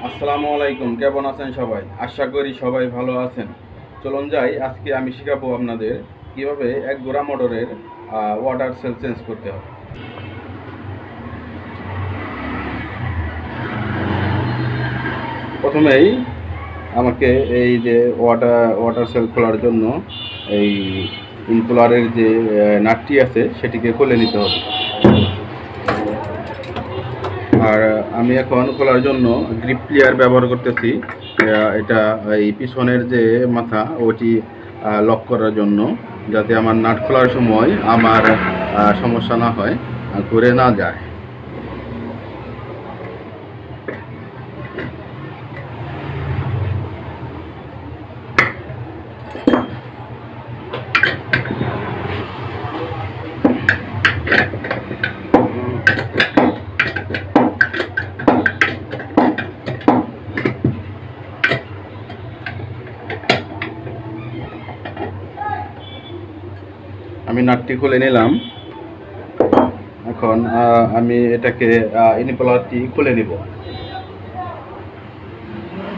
আসসালামু আলাইকুম, কেমন আছেন সবাই? আশা করি সবাই ভালো আছেন। চলুন যাই, আজকে আমি শেখাবো আপনাদের কিভাবে এক গোড়া মোটরের ওয়াটার সেল চেঞ্জ করতে হবে। প্রথমেই আমাকে এই যে ওয়াটার সেল খোলার জন্য এই ইনকুলারের যে নাটটি আছে সেটিকে খুলে নিতে হবে। আর আমি এখন খোলার জন্য গ্রিপ প্লেয়ার ব্যবহার করতেছি। এটা এই পিছনের যে মাথা ওটি লক করার জন্য, যাতে আমার নাট খোলার সময় আমার সমস্যা না হয়, ঘুরে না যায়। আমি নাটটি খুলে নিলাম। এখন আমি এটাকে ইনপুলারটি খুলে নিব।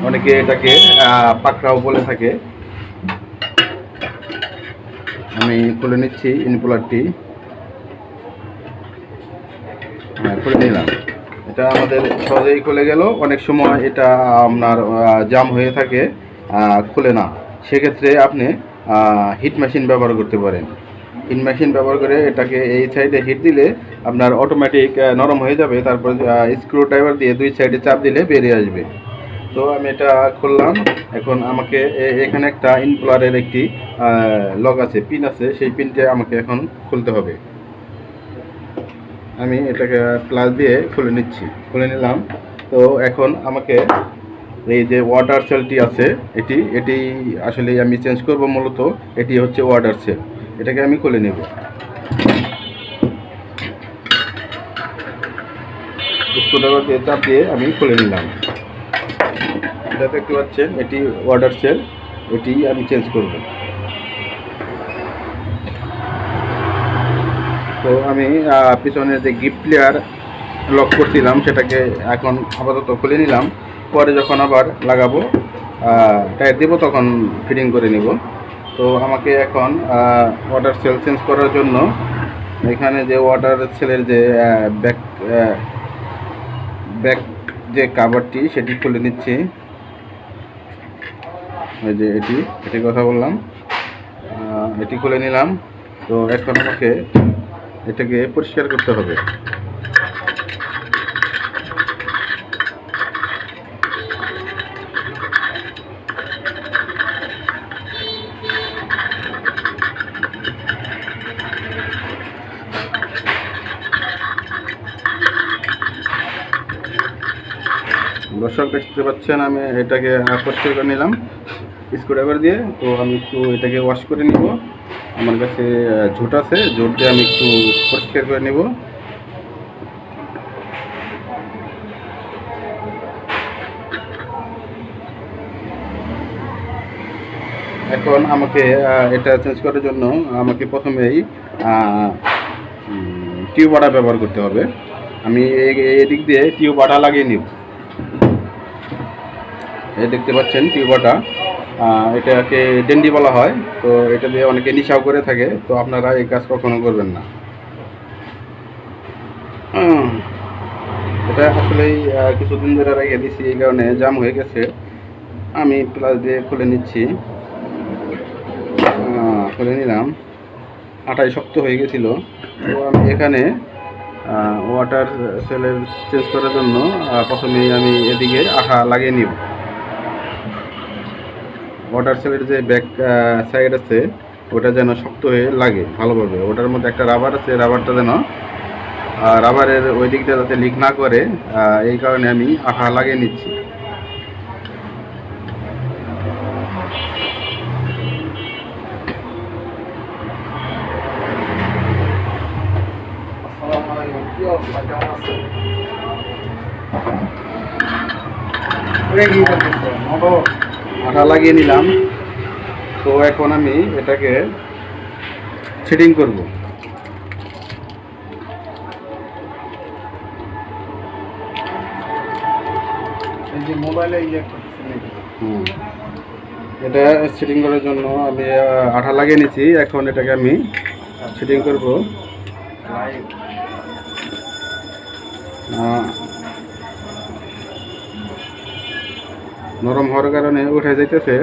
অনেকে এটাকে পাকড়াও বলে থাকে। আমি খুলে নিচ্ছি ইনপুলারটি। খুলে নিলাম। এটা আমাদের সহজেই খুলে গেল। অনেক সময় এটা আপনার জাম হয়ে থাকে, খুলে না। সেক্ষেত্রে আপনি হিট মেশিন ব্যবহার করতে পারেন। হিট মেশিন ব্যবহার করে এটাকে এই সাইডে হিট দিলে আপনার অটোমেটিক নরম হয়ে যাবে। তারপর স্ক্রু ড্রাইভার দিয়ে দুই সাইডে চাপ দিলে বেরিয়ে আসবে। তো আমি এটা খুললাম। এখন আমাকে এখানে একটা ইনকুলারের একটি লক আছে, পিন আছে, সেই পিনটা আমাকে এখন খুলতে হবে। আমি এটাকে প্লাস দিয়ে খুলে খুলে নিলাম। তো এখন আমাকে এই যে ওয়াটার সেলটি আছে, এটি আসলে আমি চেঞ্জ করব। মূলত এটি হচ্ছে ওয়াটার সেল। এটাকে আমি খুলে নেব। স্ক্রুড্রাইভার দিয়ে চাপ দিয়ে আমি খুলে নিলাম। এটা দেখতে পাচ্ছেন, এটি ওয়াটার সেল, এটি আমি চেঞ্জ করব। তো আমি পিছনে যে গ্রিপ প্লেয়ার লক করছিলাম সেটাকে এখন আপাতত খুলে নিলাম। পরে যখন আবার লাগাবো, টায়ার দেবো, তখন ফিটিং করে নিব। তো আমাকে এখন ওয়াটার সেল চেঞ্জ করার জন্য এখানে যে ওয়াটার সেলের যে ব্যাক ব্যাক যে কাভারটি সেটি খুলে নিচ্ছি। এই যে এটি কথা বললাম, এটি খুলে নিলাম। তো এখন আমাকে এটাকে পরিষ্কার করতে হবে। দর্শক দেখতে পাচ্ছেন, আমি এটাকে পরিষ্কার করে নিলাম স্ক্রুড্রাইভার দিয়ে। তো আমি একটু এটাকে ওয়াশ করে নিব। আমার কাছে ঝুট আছে, ঝুট দিয়ে আমি একটু পরিষ্কার করে নিব। এখন আমাকে এটা চেঞ্জ করার জন্য আমাকে প্রথমেই টিউব আটা ব্যবহার করতে হবে। আমি এই দিক দিয়ে টিউব আটা লাগিয়ে নিব। এই দেখতে পাচ্ছেন টিউব আটা, এটাকে ডেন্ডি বলা হয়। তো এটা দিয়ে অনেকে নেশাও করে থাকে। তো আপনারা এই কাজ কখনো করবেন না। এটা আসলেই কিছুদিন ধরে রেখে দিচ্ছি, এই কারণে জাম হয়ে গেছে। আমি প্লাস দিয়ে খুলে নিচ্ছি। খুলে নিলাম। আটায় শক্ত হয়ে গেছিল। তো আমি এখানে ওয়াটার সেলের চেঞ্জ করার জন্য প্রথমেই আমি এদিকে আঠা লাগিয়ে নিব। ওয়াটার সেলের যে ব্যাক সাইড আছে ওটা যেন শক্ত হয়ে লাগে ভালোভাবে। ওটার মধ্যে একটা রাবার আছে, রাবারটা যেন রাবারের ওই দিকটা যাতে লিক না করে, এই কারণে আমি আঠা লাগিয়ে নিচ্ছি। আঠা লাগিয়ে নিলাম। তো এখন আমি এটাকে সেটিং করব। এই যে মোবাইলে ইয়ে হুম, এটা সেটিং করার জন্য আমি আঠা লাগিয়ে নিয়েছি। এখন এটাকে আমি সেটিং করব। নরম হওয়ার কারণে উঠে যাইতেছে,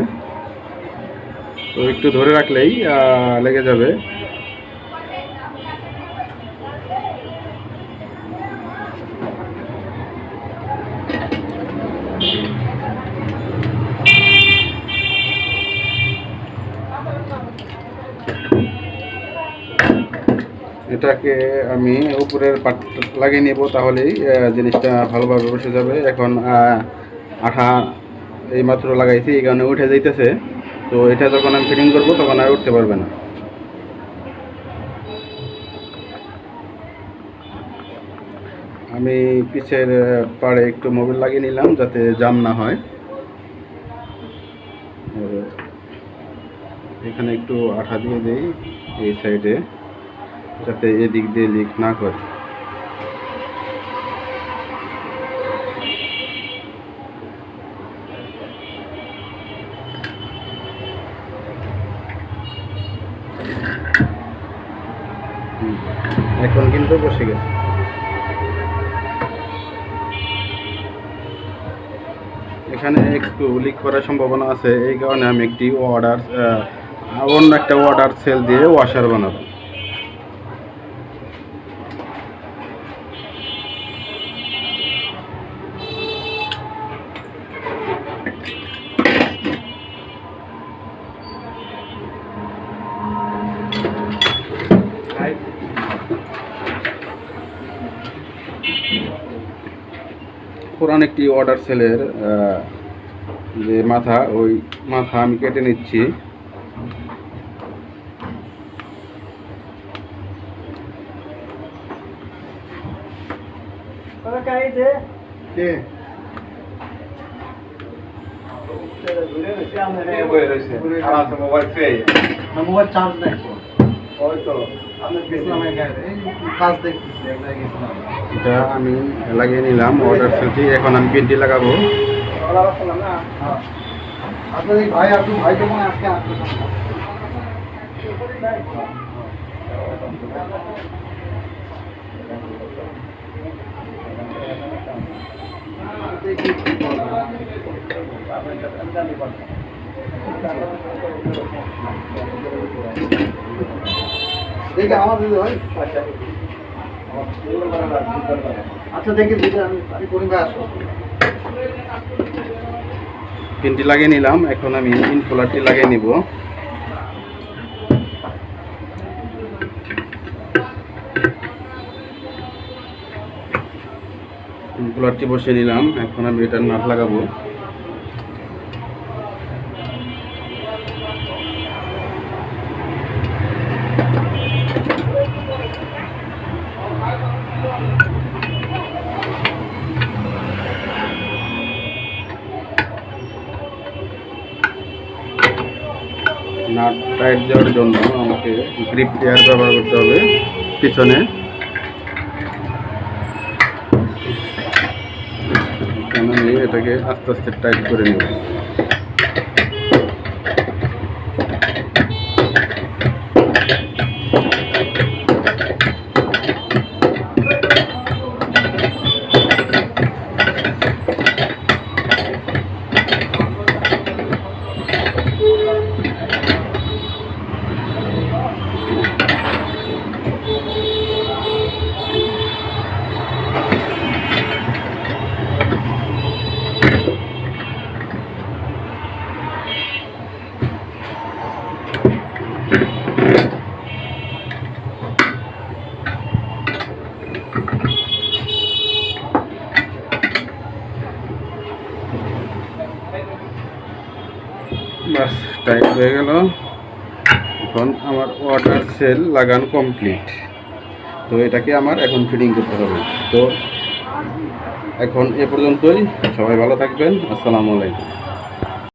তো একটু ধরে রাখলেই লেগে যাবে। এটাকে আমি উপরের পাট লাগিয়ে নেব, তাহলেই জিনিসটা ভালোভাবে বসে যাবে। এখন আঠা এই মাত্র লাগাইছি, এই কারণে উঠে যাইতেছে। তো এটা যখন আমি ফিটিং করবো তখন আর উঠতে পারবে না। আমি পিছের পাড়ে একটু মোবিল লাগিয়ে নিলাম যাতে জাম না হয়। এখানে একটু আঠা দিয়ে দেই এই সাইডে, যাতে এদিক দিয়ে লিক না করে। এখন কিন্তু বসে গেছে। এখানে একটু লিক করার সম্ভাবনা আছে, এই কারণে আমি একটি অন্য একটা ওয়াটার সেল দিয়ে ওয়াশার বানাবো। পুরান একটি ওয়াটার সেলের যে মাথা, ওই মাথা আমি কেটে নিচ্ছি। মোবাইল চার্জ নাই এটা আমি লাগিয়ে নিলাম ওয়াটার সেলটি। এখন আমি পিনটি লাগাবো। ভাই আপনি ভাই কেমন আজকে দেখে আমার দিদি ভাই আচ্ছা দেখি দিদি আমি করি ভাই আসো। পিনটি লাগিয়ে নিলাম, এখন আমি ইনকুলারটি লাগিয়ে নিব। ইনকুলারটি বসিয়ে নিলাম, এখন আমি এটার নাট লাগাবো। নাট টাইট দেওয়ার জন্য আমাকে গ্রিপ পেয়ার ব্যবহার করতে হবে পিছনে। এখানে আমি এটাকে আস্তে আস্তে টাইট করে নেব। বাস টাইট হয়ে গেল। এখন আমার ওয়াটার সেল লাগানো কমপ্লিট। তো এটাকে আমার এখন ফিটিং করতে হবে। তো এখন এ পর্যন্তই, সবাই ভালো থাকবেন। আসসালামু আলাইকুম।